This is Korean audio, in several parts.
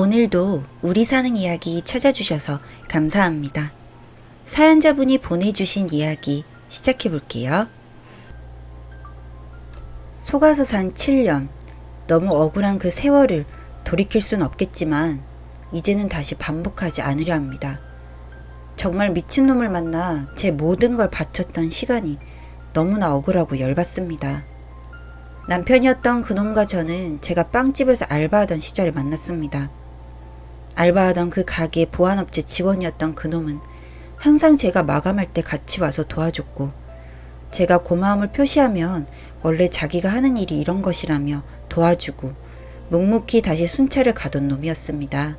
오늘도 우리 사는 이야기 찾아주셔서 감사합니다. 사연자분이 보내주신 이야기 시작해볼게요. 속아서 산 7년. 너무 억울한 그 세월을 돌이킬 순 없겠지만 이제는 다시 반복하지 않으려 합니다. 정말 미친놈을 만나 제 모든 걸 바쳤던 시간이 너무나 억울하고 열받습니다. 남편이었던 그놈과 저는 제가 빵집에서 알바하던 시절에 만났습니다. 알바하던 그 가게 보안업체 직원이었던 그놈은 항상 제가 마감할 때 같이 와서 도와줬고, 제가 고마움을 표시하면 원래 자기가 하는 일이 이런 것이라며 도와주고 묵묵히 다시 순찰을 가던 놈이었습니다.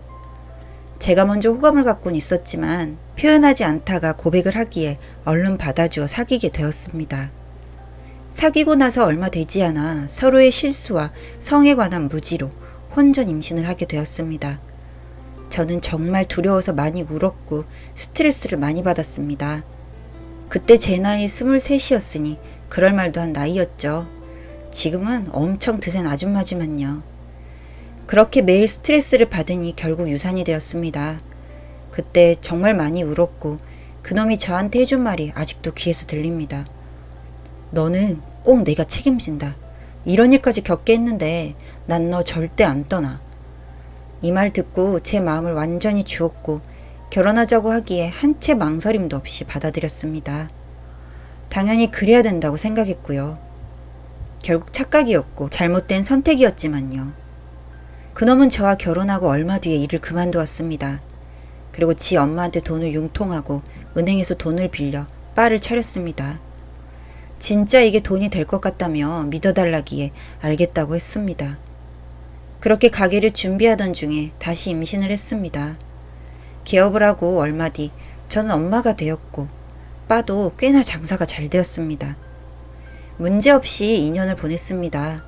제가 먼저 호감을 갖고는 있었지만 표현하지 않다가 고백을 하기에 얼른 받아주어 사귀게 되었습니다. 사귀고 나서 얼마 되지 않아 서로의 실수와 성에 관한 무지로 혼전 임신을 하게 되었습니다. 저는 정말 두려워서 많이 울었고 스트레스를 많이 받았습니다. 그때 제 나이 23이었으니 그럴 말도 한 나이였죠. 지금은 엄청 드센 아줌마지만요. 그렇게 매일 스트레스를 받으니 결국 유산이 되었습니다. 그때 정말 많이 울었고 그놈이 저한테 해준 말이 아직도 귀에서 들립니다. 너는 꼭 내가 책임진다. 이런 일까지 겪게 했는데 난 너 절대 안 떠나. 이 말 듣고 제 마음을 완전히 주었고 결혼하자고 하기에 한 채 망설임도 없이 받아들였습니다. 당연히 그래야 된다고 생각했고요. 결국 착각이었고 잘못된 선택이었지만요. 그놈은 저와 결혼하고 얼마 뒤에 일을 그만두었습니다. 그리고 지 엄마한테 돈을 융통하고 은행에서 돈을 빌려 바를 차렸습니다. 진짜 이게 돈이 될 것 같다며 믿어달라기에 알겠다고 했습니다. 그렇게 가게를 준비하던 중에 다시 임신을 했습니다. 개업을 하고 얼마 뒤 저는 엄마가 되었고 바도 꽤나 장사가 잘 되었습니다. 문제없이 2년을 보냈습니다.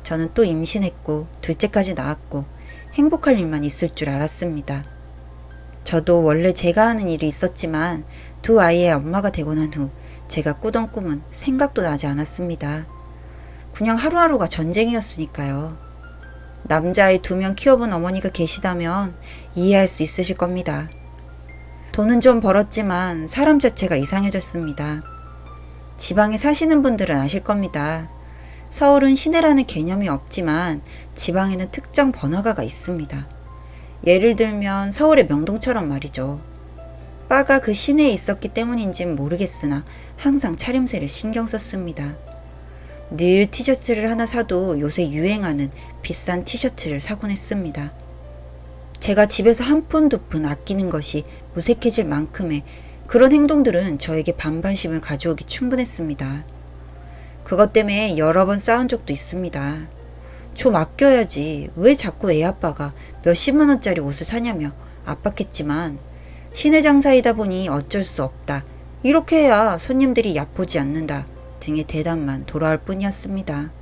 저는 또 임신했고 둘째까지 낳았고 행복할 일만 있을 줄 알았습니다. 저도 원래 제가 하는 일이 있었지만 두 아이의 엄마가 되고 난 후 제가 꾸던 꿈은 생각도 나지 않았습니다. 그냥 하루하루가 전쟁이었으니까요. 남자아이 2명 키워본 어머니가 계시다면 이해할 수 있으실 겁니다. 돈은 좀 벌었지만 사람 자체가 이상해졌습니다. 지방에 사시는 분들은 아실 겁니다. 서울은 시내라는 개념이 없지만 지방에는 특정 번화가가 있습니다. 예를 들면 서울의 명동처럼 말이죠. 바가 그 시내에 있었기 때문인지는 모르겠으나 항상 차림새를 신경 썼습니다. 늘 티셔츠를 하나 사도 요새 유행하는 비싼 티셔츠를 사곤 했습니다. 제가 집에서 한 푼 두 푼 아끼는 것이 무색해질 만큼의 그런 행동들은 저에게 반발심을 가져오기 충분했습니다. 그것 때문에 여러 번 싸운 적도 있습니다. 좀 아껴야지 왜 자꾸 애 아빠가 몇십만 원짜리 옷을 사냐며 압박했지만 시내 장사이다 보니 어쩔 수 없다. 이렇게 해야 손님들이 얕보지 않는다. 등의 대답만 돌아올 뿐이었습니다.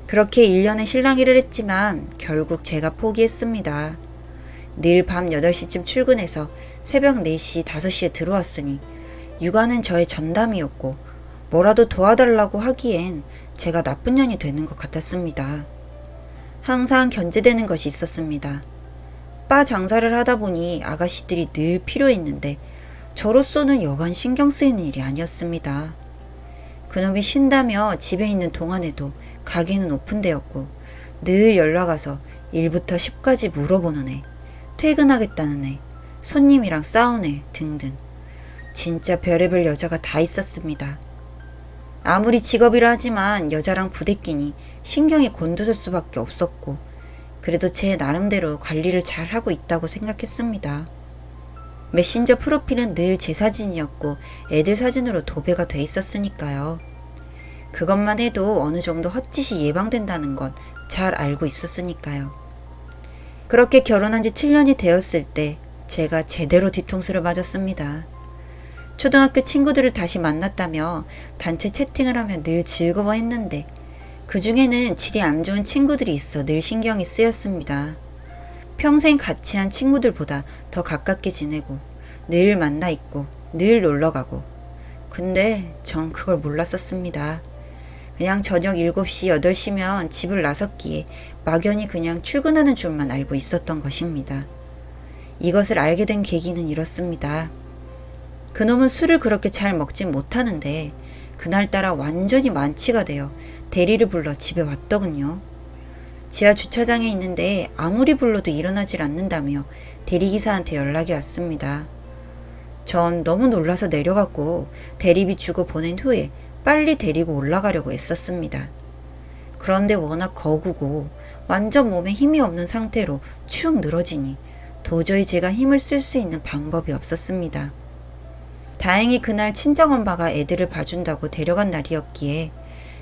그렇게 1년의 실랑이를 했지만 결국 제가 포기했습니다. 늘 밤 8시쯤 출근해서 새벽 4시, 5시에 들어왔으니 육아는 저의 전담이었고 뭐라도 도와달라고 하기엔 제가 나쁜 년이 되는 것 같았습니다. 항상 견제되는 것이 있었습니다. 바 장사를 하다 보니 아가씨들이 늘 필요했는데 저로서는 여간 신경 쓰이는 일이 아니었습니다. 그놈이 쉰다며 집에 있는 동안에도 가게는 오픈되었고 늘 연락와서 1부터 10까지 물어보는 애, 퇴근하겠다는 애, 손님이랑 싸운 애 등등 진짜 별의별 여자가 다 있었습니다. 아무리 직업이라 하지만 여자랑 부대끼니 신경이 곤두설 수밖에 없었고 그래도 제 나름대로 관리를 잘하고 있다고 생각했습니다. 메신저 프로필은 늘 제 사진이었고 애들 사진으로 도배가 돼 있었으니까요. 그것만 해도 어느 정도 헛짓이 예방된다는 건 잘 알고 있었으니까요. 그렇게 결혼한 지 7년이 되었을 때 제가 제대로 뒤통수를 맞았습니다. 초등학교 친구들을 다시 만났다며 단체 채팅을 하며 늘 즐거워했는데 그 중에는 질이 안 좋은 친구들이 있어 늘 신경이 쓰였습니다. 평생 같이 한 친구들보다 더 가깝게 지내고 늘 만나 있고 늘 놀러가고 근데 전 그걸 몰랐었습니다. 그냥 저녁 7시, 8시면 집을 나섰기에 막연히 그냥 출근하는 줄만 알고 있었던 것입니다. 이것을 알게 된 계기는 이렇습니다. 그놈은 술을 그렇게 잘 먹진 못하는데 그날따라 완전히 만취가 되어 대리를 불러 집에 왔더군요. 지하 주차장에 있는데 아무리 불러도 일어나질 않는다며 대리기사한테 연락이 왔습니다. 전 너무 놀라서 내려갔고 대리비 주고 보낸 후에 빨리 데리고 올라가려고 애썼습니다. 그런데 워낙 거구고 완전 몸에 힘이 없는 상태로 축 늘어지니 도저히 제가 힘을 쓸 수 있는 방법이 없었습니다. 다행히 그날 친정엄마가 애들을 봐준다고 데려간 날이었기에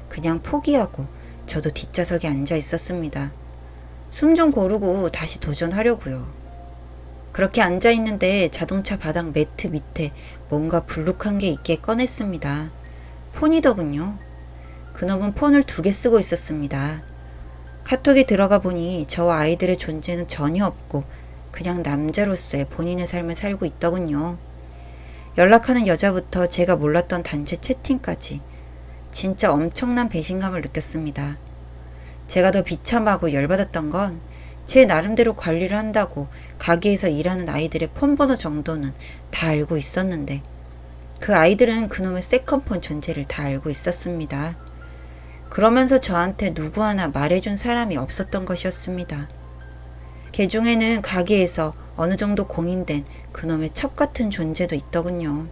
그냥 포기하고 저도 뒷좌석에 앉아 있었습니다. 숨 좀 고르고 다시 도전하려고요. 그렇게 앉아 있는데 자동차 바닥 매트 밑에 뭔가 불룩한 게 있게 꺼냈습니다. 폰이더군요. 그놈은 폰을 2개 쓰고 있었습니다. 카톡에 들어가 보니 저와 아이들의 존재는 전혀 없고 그냥 남자로서의 본인의 삶을 살고 있더군요. 연락하는 여자부터 제가 몰랐던 단체 채팅까지 진짜 엄청난 배신감을 느꼈습니다. 제가 더 비참하고 열받았던 건 제 나름대로 관리를 한다고 가게에서 일하는 아이들의 폰번호 정도는 다 알고 있었는데 그 아이들은 그놈의 세컨폰 존재를 다 알고 있었습니다. 그러면서 저한테 누구 하나 말해준 사람이 없었던 것이었습니다. 그 중에는 가게에서 어느 정도 공인된 그놈의 첩 같은 존재도 있더군요.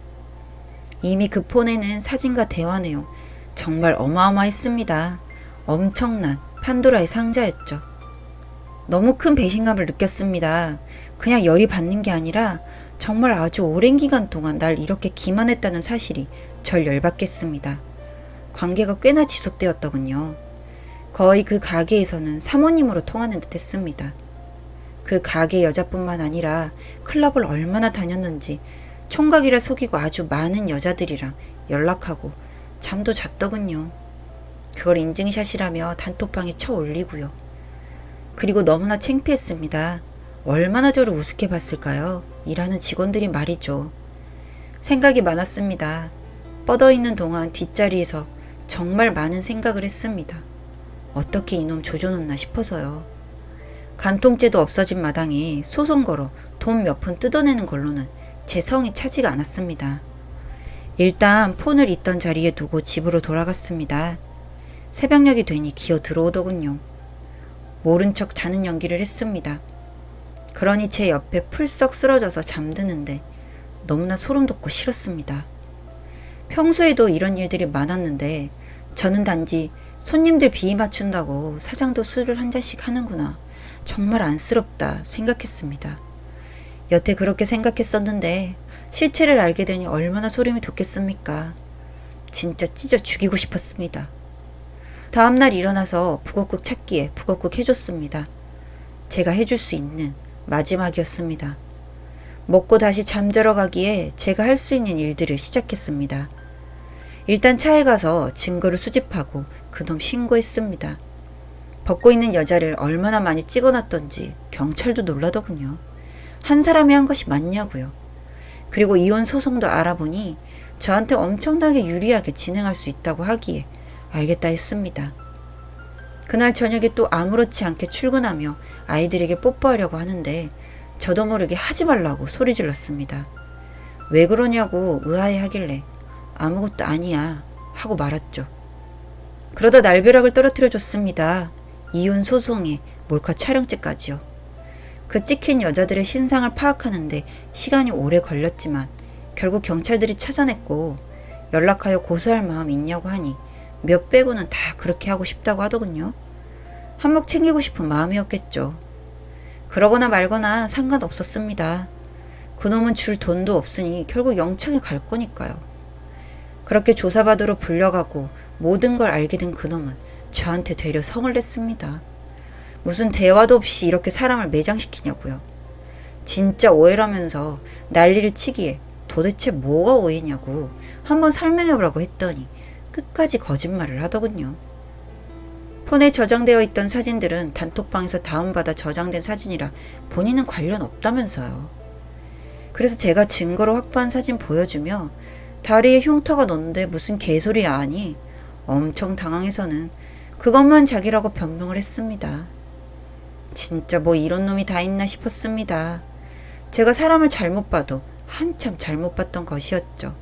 이미 그 폰에는 사진과 대화 내용 정말 어마어마했습니다. 엄청난 판도라의 상자였죠. 너무 큰 배신감을 느꼈습니다. 그냥 열이 받는 게 아니라 정말 아주 오랜 기간 동안 날 이렇게 기만했다는 사실이 절 열받게 했습니다. 관계가 꽤나 지속되었더군요. 거의 그 가게에서는 사모님으로 통하는 듯 했습니다. 그 가게 여자뿐만 아니라 클럽을 얼마나 다녔는지 총각이라 속이고 아주 많은 여자들이랑 연락하고 잠도 잤더군요. 그걸 인증샷이라며 단톡방에 쳐 올리고요. 그리고 너무나 창피했습니다. 얼마나 저를 우습게 봤을까요? 일하는 직원들이 말이죠. 생각이 많았습니다. 뻗어있는 동안 뒷자리에서 정말 많은 생각을 했습니다. 어떻게 이놈 조져놓나 싶어서요. 간통죄도 없어진 마당에 소송 걸어 돈 몇 푼 뜯어내는 걸로는 제 성이 차지가 않았습니다. 일단 폰을 있던 자리에 두고 집으로 돌아갔습니다. 새벽녘이 되니 기어 들어오더군요. 모른 척 자는 연기를 했습니다. 그러니 제 옆에 풀썩 쓰러져서 잠드는데 너무나 소름 돋고 싫었습니다. 평소에도 이런 일들이 많았는데 저는 단지 손님들 비위 맞춘다고 사장도 술을 한 잔씩 하는구나. 정말 안쓰럽다 생각했습니다. 여태 그렇게 생각했었는데 실체를 알게 되니 얼마나 소름이 돋겠습니까? 진짜 찢어 죽이고 싶었습니다. 다음날 일어나서 북엇국 찾기에 북엇국 해줬습니다. 제가 해줄 수 있는 마지막이었습니다. 먹고 다시 잠자러 가기에 제가 할 수 있는 일들을 시작했습니다. 일단 차에 가서 증거를 수집하고 그놈 신고했습니다. 벗고 있는 여자를 얼마나 많이 찍어놨던지 경찰도 놀라더군요. 한 사람이 한 것이 맞냐고요. 그리고 이혼 소송도 알아보니 저한테 엄청나게 유리하게 진행할 수 있다고 하기에 알겠다 했습니다. 그날 저녁에 또 아무렇지 않게 출근하며 아이들에게 뽀뽀하려고 하는데 저도 모르게 하지 말라고 소리 질렀습니다. 왜 그러냐고 의아해하길래 아무것도 아니야 하고 말았죠. 그러다 날벼락을 떨어뜨려 줬습니다. 이혼 소송에 몰카 촬영죄까지요. 그 찍힌 여자들의 신상을 파악하는데 시간이 오래 걸렸지만 결국 경찰들이 찾아냈고 연락하여 고소할 마음 있냐고 하니 몇 빼고는 다 그렇게 하고 싶다고 하더군요. 한몫 챙기고 싶은 마음이었겠죠. 그러거나 말거나 상관없었습니다. 그놈은 줄 돈도 없으니 결국 영창에 갈 거니까요. 그렇게 조사받으러 불려가고 모든 걸 알게 된 그놈은 저한테 되려 성을 냈습니다. 무슨 대화도 없이 이렇게 사람을 매장시키냐고요. 진짜 오해라면서 난리를 치기에 도대체 뭐가 오해냐고 한번 설명해보라고 했더니 끝까지 거짓말을 하더군요. 폰에 저장되어 있던 사진들은 단톡방에서 다운받아 저장된 사진이라 본인은 관련 없다면서요. 그래서 제가 증거로 확보한 사진 보여주며 다리에 흉터가 넣는데 무슨 개소리야 하니 엄청 당황해서는 그것만 자기라고 변명을 했습니다. 진짜 뭐 이런 놈이 다 있나 싶었습니다. 제가 사람을 잘못 봐도 한참 잘못 봤던 것이었죠.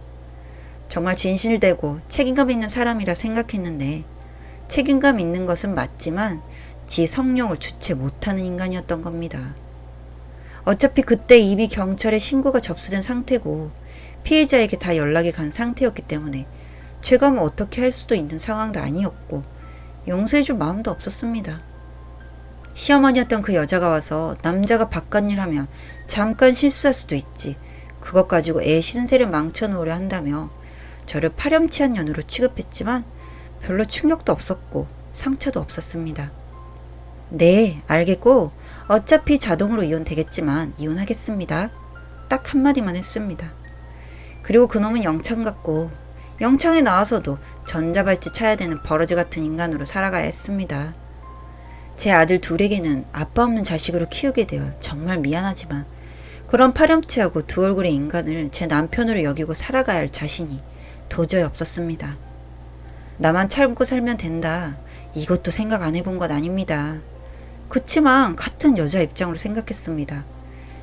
정말 진실되고 책임감 있는 사람이라 생각했는데 책임감 있는 것은 맞지만 지 성룡을 주체 못하는 인간이었던 겁니다. 어차피 그때 이미 경찰에 신고가 접수된 상태고 피해자에게 다 연락이 간 상태였기 때문에 제가 뭐 어떻게 할 수도 있는 상황도 아니었고 용서해줄 마음도 없었습니다. 시어머니였던 그 여자가 와서 남자가 바깥일 하면 잠깐 실수할 수도 있지 그것 가지고 애 신세를 망쳐놓으려 한다며 저를 파렴치한 년으로 취급했지만 별로 충격도 없었고 상처도 없었습니다. 네, 알겠고 어차피 자동으로 이혼되겠지만 이혼하겠습니다. 딱 한마디만 했습니다. 그리고 그놈은 영창 같고 영창에 나와서도 전자발찌 차야 되는 버러지 같은 인간으로 살아가야 했습니다. 제 아들 둘에게는 아빠 없는 자식으로 키우게 되어 정말 미안하지만 그런 파렴치하고 두 얼굴의 인간을 제 남편으로 여기고 살아가야 할 자신이 도저히 없었습니다. 나만 참고 살면 된다. 이것도 생각 안 해본 것 아닙니다. 그치만 같은 여자 입장으로 생각했습니다.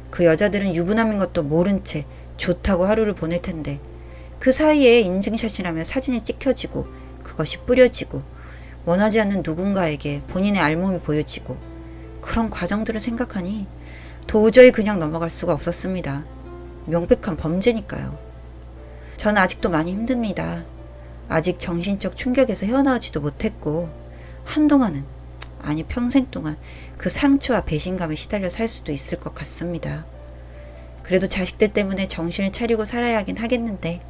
그 여자들은 유부남인 것도 모른 채 좋다고 하루를 보낼 텐데 그 사이에 인증샷이라며 사진이 찍혀지고 그것이 뿌려지고 원하지 않는 누군가에게 본인의 알몸이 보여지고 그런 과정들을 생각하니 도저히 그냥 넘어갈 수가 없었습니다. 명백한 범죄니까요. 저는 아직도 많이 힘듭니다. 아직 정신적 충격에서 헤어나오지도 못했고 한동안은 아니 평생 동안 그 상처와 배신감에 시달려 살 수도 있을 것 같습니다. 그래도 자식들 때문에 정신을 차리고 살아야 하긴 하겠는데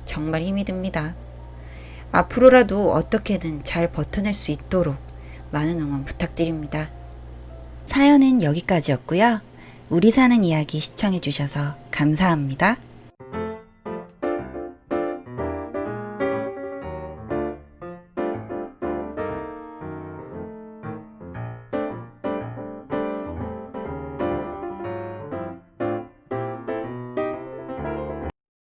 정말 힘이 듭니다. 앞으로라도 어떻게든 잘 버텨낼 수 있도록 많은 응원 부탁드립니다. 사연은 여기까지였고요. 우리 사는 이야기 시청해주셔서 감사합니다.